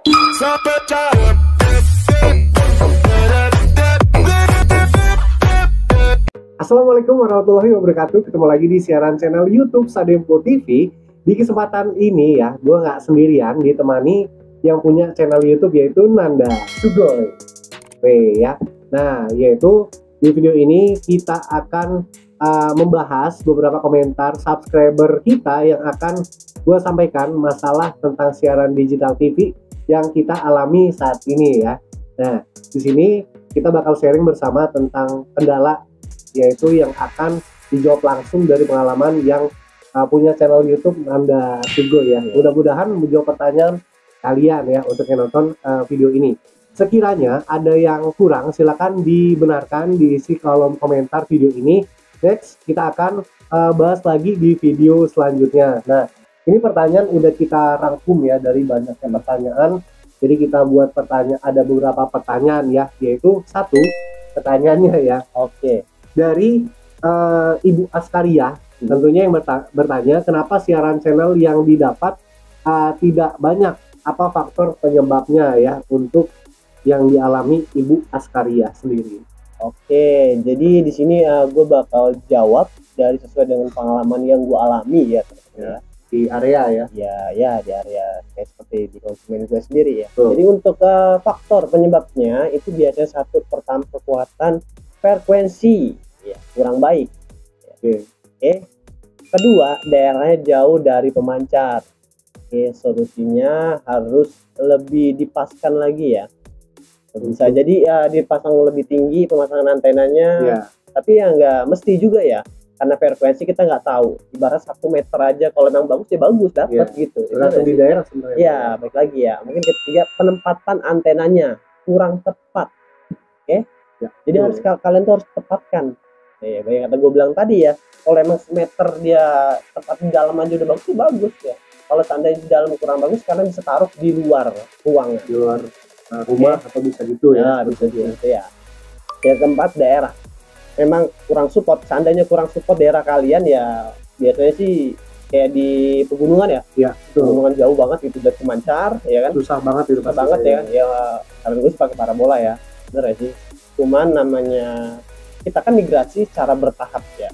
Assalamualaikum warahmatullahi wabarakatuh. Ketemu lagi di siaran channel YouTube Sadempo TV. Di kesempatan ini ya, gue nggak sendirian, ditemani yang punya channel YouTube yaitu Nanda Sugoi. Ya. Nah, yaitu di video ini kita akan membahas beberapa komentar subscriber kita yang akan gue sampaikan masalah tentang siaran digital TV yang kita alami saat ini ya. Nah, di sini kita bakal sharing bersama tentang kendala, yaitu yang akan dijawab langsung dari pengalaman yang punya channel YouTube Nanda Sugoi ya. Mudah-mudahan menjawab pertanyaan kalian ya untuk yang nonton video ini. Sekiranya ada yang kurang, silakan dibenarkan di isi kolom komentar video ini. Next, kita akan bahas lagi di video selanjutnya. Nah, ini pertanyaan udah kita rangkum ya dari banyaknya pertanyaan. Jadi kita buat pertanyaan, ada beberapa pertanyaan ya, yaitu satu pertanyaannya ya. Oke. Dari Ibu Askaria, tentunya yang bertanya kenapa siaran channel yang didapat tidak banyak, apa faktor penyebabnya ya untuk yang dialami Ibu Askaria sendiri. Oke, jadi di sini gue bakal jawab dari sesuai dengan pengalaman yang gue alami ya, di area ya. Ya di area kayak seperti di konsumen gue sendiri ya. Jadi untuk faktor penyebabnya itu biasanya satu, pertama kekuatan frekuensi ya kurang baik. Kedua, daerahnya jauh dari pemancar. Solusinya harus lebih dipaskan lagi ya. Bisa jadi ya dipasang lebih tinggi pemasangan antenanya, tapi ya nggak mesti juga ya, karena frekuensi kita nggak tahu. Ibarat 1 meter aja, kalau memang bagus ya bagus dapat gitu. Tergantung di daerah sebenarnya. Ya, baik lagi ya. Mungkin ketiga, penempatan antenanya kurang tepat. Jadi harus kalian tuh harus tepatkan. Kayak kata gue bilang tadi ya, kalau emang semeter dia tepat di dalam aja udah bagus ya. Kalau seandainya di dalam kurang bagus, kalian bisa taruh di luar ruangan, di luar rumah atau bisa gitu ya. Bisa gitu ya. Yang keempat, daerah memang kurang support. Seandainya kurang support daerah kalian ya, biasanya sih kayak di pegunungan ya, pegunungan jauh banget gitu dari pemancar ya kan, susah banget itu, susah banget ya. Karena gue pakai parabola ya, bener ya sih. Cuman namanya kita kan migrasi secara bertahap ya,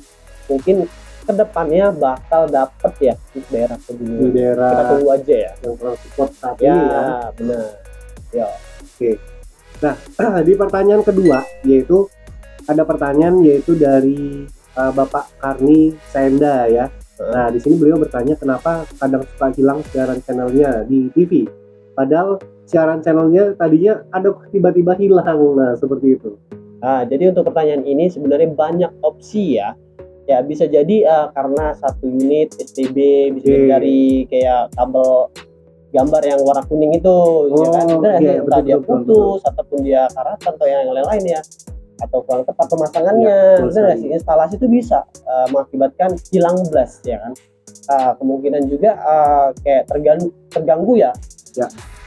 mungkin kedepannya bakal dapet ya di daerah pegunungan. Kita tunggu aja ya yang kurang support saat ini ya. Bener ya. Oke. Nah, di pertanyaan kedua yaitu ada pertanyaan yaitu dari Bapak Karni Senda ya. Nah, di sini beliau bertanya kenapa kadang suka hilang siaran channelnya di TV. Padahal siaran channelnya tadinya ada tiba-tiba hilang. Nah, seperti itu. Jadi untuk pertanyaan ini sebenarnya banyak opsi ya. Ya bisa jadi karena satu unit STB, bisa dari kayak kabel gambar yang warna kuning itu, ya kan? Entah dia putus ataupun dia karatan atau yang lain-lain ya, atau kurang tepat pemasangannya. Sih instalasi itu bisa mengakibatkan hilang blast ya kan. Kemungkinan juga kayak terganggu ya.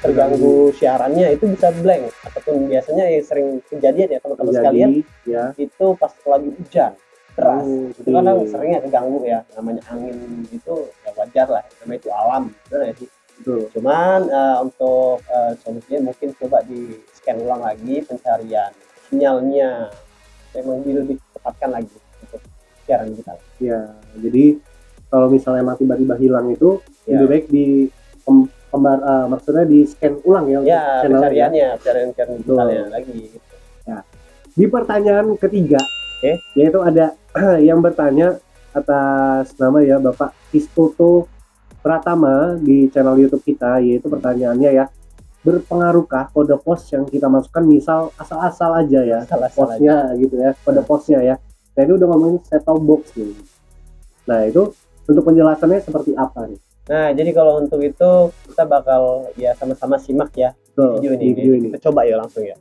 Terganggu siarannya, itu bisa blank, ataupun biasanya yang sering kejadian ya teman-teman sekalian itu pas lagi hujan deras, itu kan seringnya keganggu ya, namanya angin gitu ya, wajar lah, namanya itu alam, benar ya sih. Cuman untuk solusinya mungkin coba di scan ulang lagi pencarian sinyalnya, memang lebih tepatkan lagi untuk siaran digital. Ya, jadi kalau misalnya emang tiba-tiba hilang itu lebih baik di maksudnya di scan ulang ya, pencarian digitalnya lagi gitu. Ya. Di pertanyaan ketiga yaitu ada yang bertanya atas nama ya Bapak Istoto Pratama di channel YouTube kita, yaitu pertanyaannya ya, berpengaruhkah kode pos yang kita masukkan, misal asal-asal aja ya, posnya gitu ya, kode posnya ya. Nah, ini udah ngomongin set-top box nih. Nah, itu untuk penjelasannya seperti apa nih? Nah, jadi kalau untuk itu kita bakal ya sama-sama simak ya video ini. Kita coba ya langsung ya.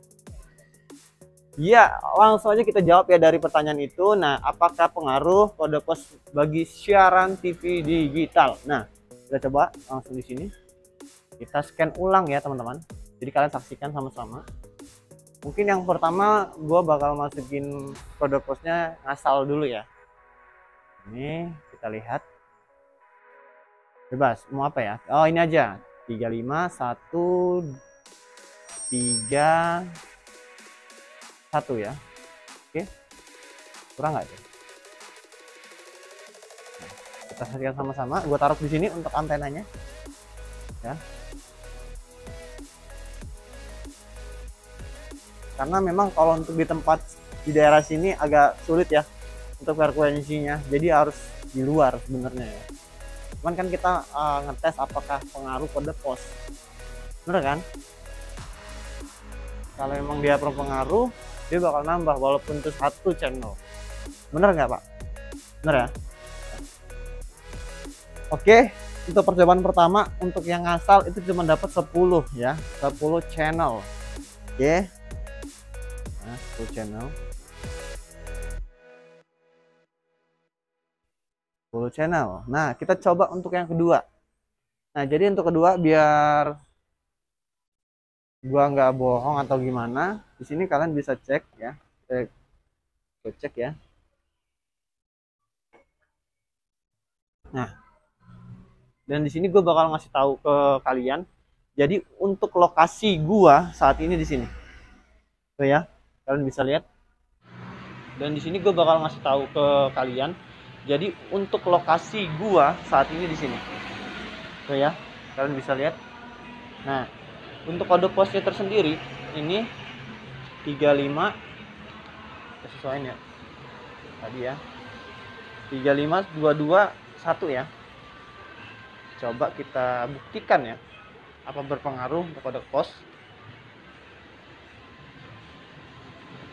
Ya, langsung aja kita jawab ya dari pertanyaan itu. Nah, apakah pengaruh kode pos bagi siaran TV digital? Nah, kita coba langsung di sini. Kita scan ulang ya, teman-teman. Jadi kalian saksikan sama-sama. Mungkin yang pertama gue bakal masukin kode posnya ngasal dulu ya. Ini kita lihat. Bebas mau apa ya, oh ini aja 351 3 1 ya. Oke, kurang nggak tuh? Nah, kita saksikan sama-sama. Gue taruh di sini untuk antenanya ya, karena memang kalau untuk di tempat di daerah sini agak sulit ya untuk frekuensinya, jadi harus di luar sebenarnya ya. Cuman kan kita ngetes apakah pengaruh kode pos, bener kan? Kalau emang dia berpengaruh, dia bakal nambah walaupun itu 1 channel, bener nggak Pak? Bener ya? Oke, untuk percobaan pertama untuk yang ngasal itu cuma dapat 10 ya, 10 channel. Oke, nah 10 channel, 10 channel. Nah, kita coba untuk yang kedua. Nah, jadi untuk kedua biar gua nggak bohong atau gimana, di sini kalian bisa cek ya, cek ya. Nah, dan di sini gue bakal ngasih tahu ke kalian. Jadi untuk lokasi gua saat ini di sini, tuh ya, kalian bisa lihat. Dan di sini gue bakal ngasih tahu ke kalian. Jadi untuk lokasi gua saat ini di sini, tuh ya, kalian bisa lihat. Nah, untuk kode posnya tersendiri ini 35, kita sesuaiin ya tadi ya, 35221 ya. Coba kita buktikan ya apa berpengaruh untuk kode pos.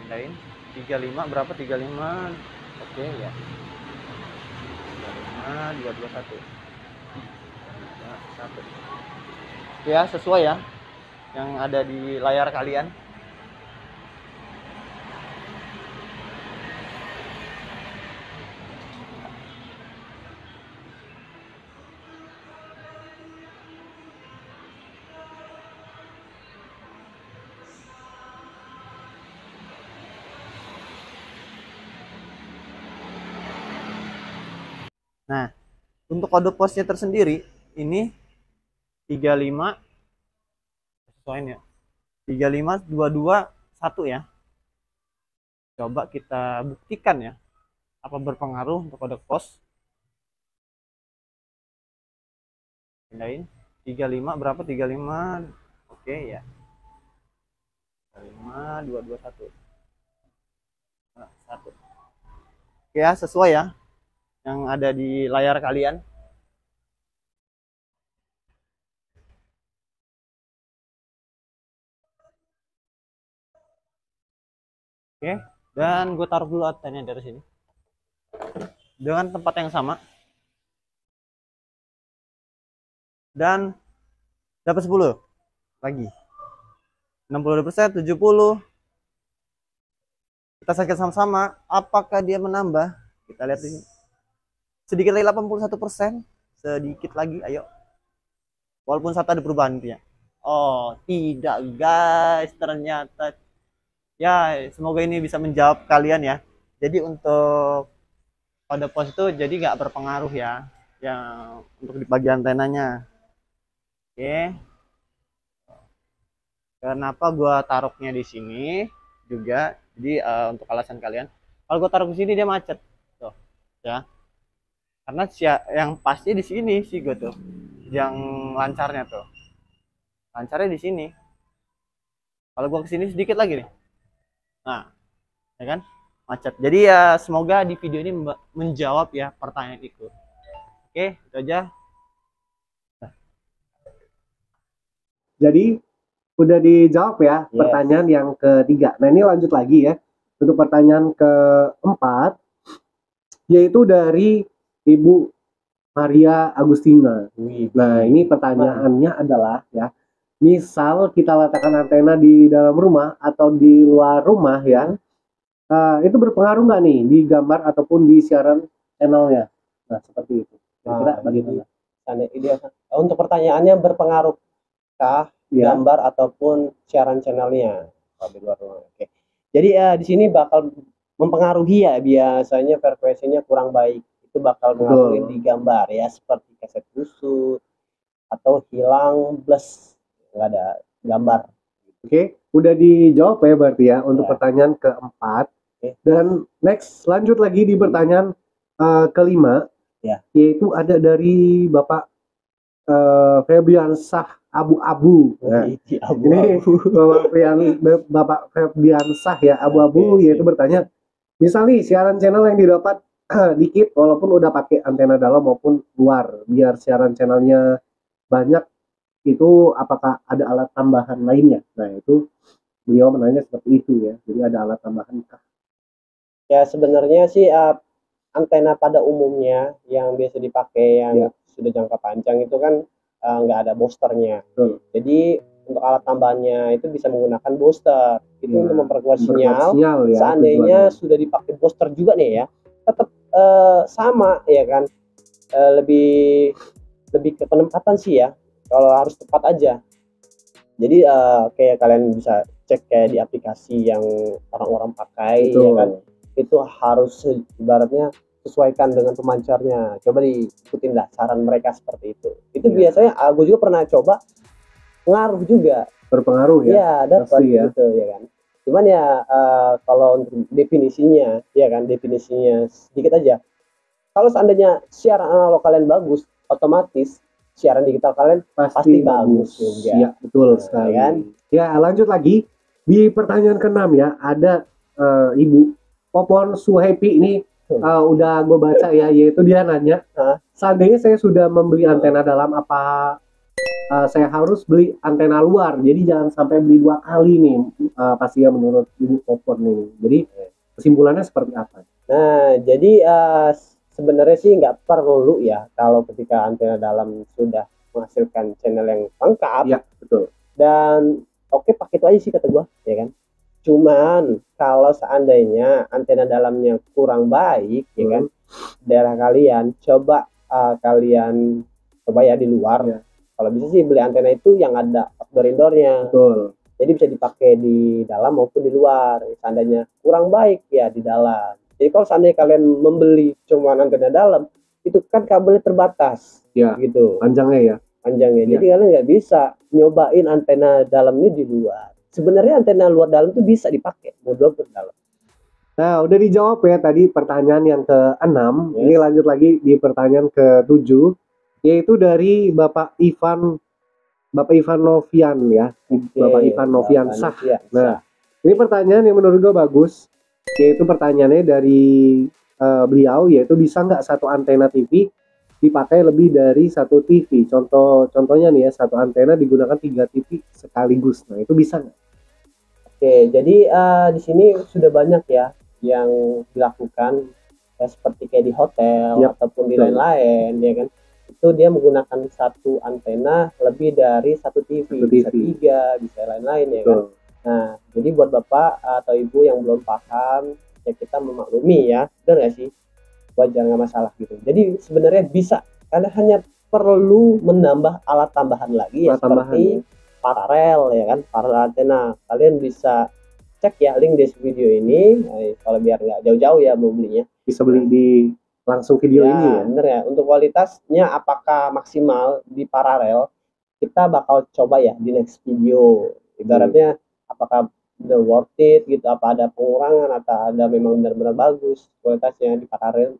Pindahin 35 berapa, 35, oke ya, 35 221 1 ya, sesuai ya yang ada di layar kalian. Nah, untuk kode posnya tersendiri ini 35, sesuaiin ya, 35221 ya. Coba kita buktikan ya apa berpengaruh untuk kode pos. Pindahin 35 berapa, 35, oke ya, 35 221 1. Oke ya, sesuai ya yang ada di layar kalian. Oke, dan gue taruh dulu antenanya dari sini dengan tempat yang sama, dan dapat 10 lagi, 60%, 70. Kita saksikan sama-sama apakah dia menambah. Kita lihat di sini sedikit lagi, 81%, sedikit lagi, ayo, walaupun satu ada perubahan itu ya. Oh tidak guys, ternyata ya, semoga ini bisa menjawab kalian ya. Jadi untuk kode pos itu jadi nggak berpengaruh ya yang untuk di bagian antenanya. Oke, kenapa gua taruhnya di sini juga, jadi untuk alasan kalian, kalau gua taruh di sini dia macet tuh ya, karena yang pasti di sini sih gue tuh yang lancarnya tuh, lancarnya di sini. Kalau gua kesini sedikit lagi nih, nah ya kan macet. Jadi ya semoga di video ini menjawab ya pertanyaan itu. Oke, itu aja. Jadi udah dijawab ya pertanyaan yang ketiga. Nah ini lanjut lagi ya untuk pertanyaan keempat, yaitu dari Ibu Maria Agustina. Nah ini pertanyaannya adalah ya, misal kita letakkan antena di dalam rumah atau di luar rumah ya, itu berpengaruh nggak nih di gambar ataupun di siaran channelnya? Nah seperti itu. Kira-kira bagaimana? Untuk pertanyaannya, berpengaruhkah gambar ataupun siaran channelnya kalau di luar rumah? Oke. Jadi di sini bakal mempengaruhi ya, biasanya frekuensinya kurang baik. Itu bakal mengaruhi di gambar ya, seperti keset busuk atau hilang, plus nggak ada gambar Oke, udah dijawab ya berarti ya untuk Ya. pertanyaan keempat. Oke. Dan next lanjut lagi di pertanyaan kelima, Ya. yaitu ada dari Bapak Febriansah Abu-Abu. Nah, Ini ini abu-abu. Bapak Febriansah ya Abu-Abu, Oke, yaitu sip. bertanya, misal nih siaran channel yang didapat dikit walaupun udah pakai antena dalam maupun luar, biar siaran channelnya banyak, itu apakah ada alat tambahan lainnya? Nah, itu beliau menanya seperti itu ya. Jadi ada alat tambahan kah? Ya sebenarnya sih antena pada umumnya yang biasa dipakai yang Ya. sudah jangka panjang itu kan nggak ada boosternya. Betul. Jadi untuk alat tambahannya itu bisa menggunakan booster. Itu Ya, untuk memperkuat memperkuat sinyal. sinyal ya Seandainya tujuannya. sudah dipakai booster juga nih ya, tetap sama ya kan. Lebih lebih ke penempatan sih ya. Kalau harus tepat aja. Jadi kayak kalian bisa cek kayak di aplikasi yang orang-orang pakai ya kan. Betul. Itu harus ibaratnya sesuaikan dengan pemancarnya. Coba diikutin lah saran mereka seperti itu. Itu Ya. biasanya gue juga pernah coba, ngaruh juga. Berpengaruh ya. Iya, dapat Pasti ya. gitu ya kan. Cuman ya kalau untuk definisinya ya kan, definisinya sedikit aja. Kalau seandainya siaran analog kalian bagus, otomatis siaran digital kalian pasti bagus juga. Ya, betul Nah, sekali. ya kan? Ya, lanjut lagi di pertanyaan ke-6 ya. Ada Ibu Popon Suhepi ini udah gue baca ya, yaitu dia nanya, Hah? seandainya saya sudah membeli antena dalam, apa saya harus beli antena luar? Jadi jangan sampai beli 2 kali nih, pasti ya menurut Ibu Popon ini. Jadi kesimpulannya seperti apa? Nah, jadi sebenarnya sih nggak perlu ya kalau ketika antena dalam sudah menghasilkan channel yang lengkap. Iya, betul. Dan oke, pakai itu aja sih kata gua, ya kan. Cuman kalau seandainya antena dalamnya kurang baik, ya kan, daerah kalian coba kalian coba ya di luar. Ya. Kalau bisa sih beli antena itu yang ada outdoor indoornya. Betul. Jadi bisa dipakai di dalam maupun di luar. Seandainya kurang baik ya di dalam. Jadi kalau seandainya kalian membeli cuma antena dalam, itu kan kabelnya terbatas, Ya, gitu panjangnya ya. panjangnya. Ya. Jadi kalian nggak bisa nyobain antena dalam ini di luar. Sebenarnya antena luar dalam itu bisa dipakai, mau luar pun dalam. Nah, udah dijawab ya tadi pertanyaan yang ke-6. Yes. Ini lanjut lagi di pertanyaan ke-7, yaitu dari Bapak Ivan Novian ya. Oke, Bapak Ivan Novian Bapak Sah. Novian Nah, Sah. ini pertanyaan yang menurut gue bagus, yaitu pertanyaannya dari beliau, yaitu bisa nggak satu antena TV dipakai lebih dari satu TV? Contohnya nih ya, satu antena digunakan 3 TV sekaligus. Nah, itu bisa nggak? Oke, jadi di sini sudah banyak ya yang dilakukan ya, seperti kayak di hotel Yap, ataupun di betul. lain-lain ya kan. Itu dia menggunakan satu antena lebih dari satu TV, Satu bisa TV. 3, bisa lain-lain ya kan. Betul. Nah, jadi buat bapak atau ibu yang belum paham, ya kita memaklumi ya, benar nggak sih? Wajar, nggak masalah gitu. Jadi sebenarnya bisa, kalian hanya perlu menambah alat tambahan lagi ya, Alat tambahan, seperti ya. paralel ya kan, paralel antena. Kalian bisa cek ya link di video ini, kalau biar nggak jauh-jauh ya mau belinya. Bisa beli di langsung video Ya, ini ya. bener ya. Untuk kualitasnya apakah maksimal di paralel, kita bakal coba ya di next video. Ibaratnya apakah udah worth it gitu, apa ada pengurangan atau ada memang benar-benar bagus kualitasnya di paralel.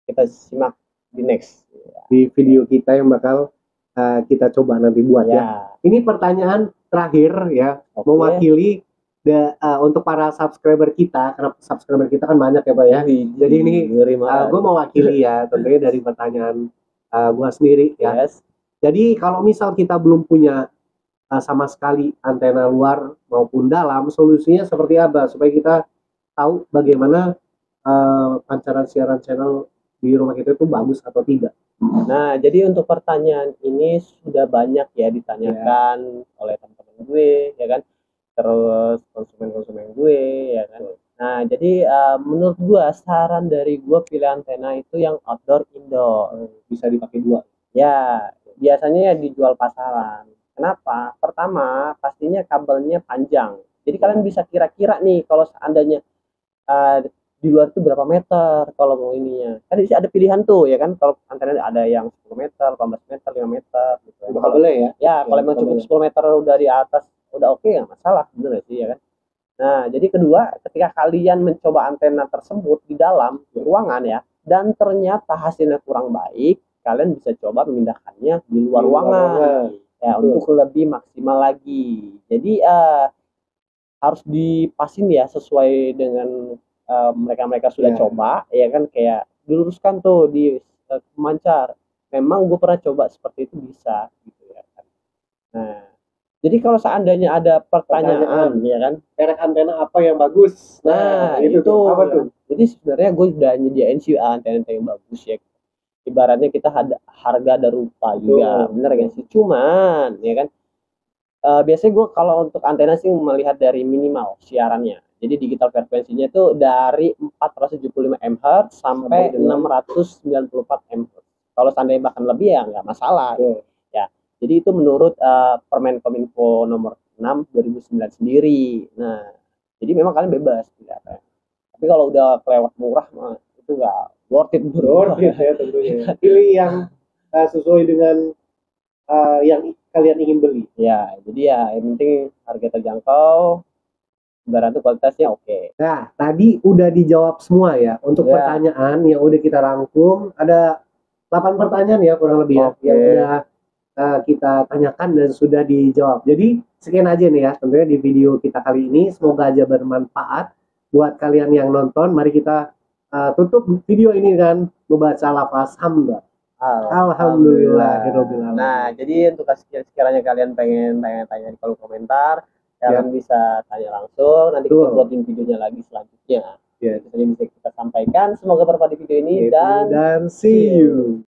Kita simak di next. Di video kita yang bakal kita coba nanti buat ya. Ya, Ini pertanyaan terakhir ya, oke. mewakili untuk para subscriber kita, karena subscriber kita kan banyak ya Pak ya. Jadi ini gue mewakili ya, tentunya dari pertanyaan gue sendiri ya. Yes. Jadi kalau misal kita belum punya sama sekali antena luar maupun dalam, solusinya seperti apa supaya kita tahu bagaimana pancaran siaran channel di rumah kita itu bagus atau tidak? Nah, jadi untuk pertanyaan ini sudah banyak ya ditanyakan oleh teman-teman gue, ya kan, terus konsumen-konsumen gue, ya kan. Nah, jadi menurut gue saran dari gue pilih antena itu yang outdoor indoor. Bisa dipakai 2. Ya, biasanya ya dijual pasaran. Kenapa? Pertama, pastinya kabelnya panjang. Jadi kalian bisa kira-kira nih kalau seandainya di luar itu berapa meter kalau mau ininya. Kan di sini ada pilihan tuh ya kan, kalau antena ada yang 10 meter, 18 meter, 5 meter gitu. Kabelnya ya. Ya, kalau memang cukup 10 meter dari atas udah oke, nggak masalah bener sih ya kan. Nah, jadi kedua, ketika kalian mencoba antena tersebut di dalam ruangan ya, dan ternyata hasilnya kurang baik, kalian bisa coba memindahkannya di luar ruangan ya, Betul. untuk lebih maksimal lagi. Jadi harus dipasin ya sesuai dengan mereka-mereka sudah Ya. coba ya kan, kayak diluruskan tuh di pemancar. Memang gue pernah coba seperti itu, bisa gitu ya kan. Nah, jadi kalau seandainya ada pertanyaan ya kan, Merek antena apa yang bagus? nah itu itu tuh. Apa ya. tuh? Jadi sebenarnya gue udah nyediain sih antena yang bagus ya. Ibaratnya kita ada harga ada rupa juga, bener gak sih? Cuman ya kan, biasanya gue kalau untuk antena sih melihat dari minimal siarannya. Jadi digital frekuensinya itu dari 475 MHz sampai 694 MHz. Kalau seandainya bahkan lebih ya nggak masalah. Ya, jadi itu menurut Permen Kominfo nomor 6 2009 sendiri. Nah, jadi memang kalian bebas tidak apa. Tapi kalau udah kelewat murah mah itu nggak worth it, bro. Worth it ya tentunya. Pilih yang sesuai dengan yang kalian ingin beli. Ya, jadi ya yang penting harga terjangkau, ibaratnya kualitasnya oke. Nah, tadi udah dijawab semua ya. Untuk Ya. pertanyaan yang udah kita rangkum, ada 8 pertanyaan ya kurang lebih ya, Oke. yang udah kita tanyakan dan sudah dijawab. Jadi sekian aja nih ya tentunya di video kita kali ini. Semoga aja bermanfaat buat kalian yang nonton. Mari kita tutup video ini dengan membaca lafaz hamdah. Alhamdulillahirabbil alamin. Nah, jadi untuk sekiranya kalian pengen tanya-tanya di kolom komentar, kalian bisa tanya langsung. Nanti kita buatin videonya lagi selanjutnya. Ya. Itu saja bisa kita sampaikan. Semoga bermanfaat di video ini, Dan see you.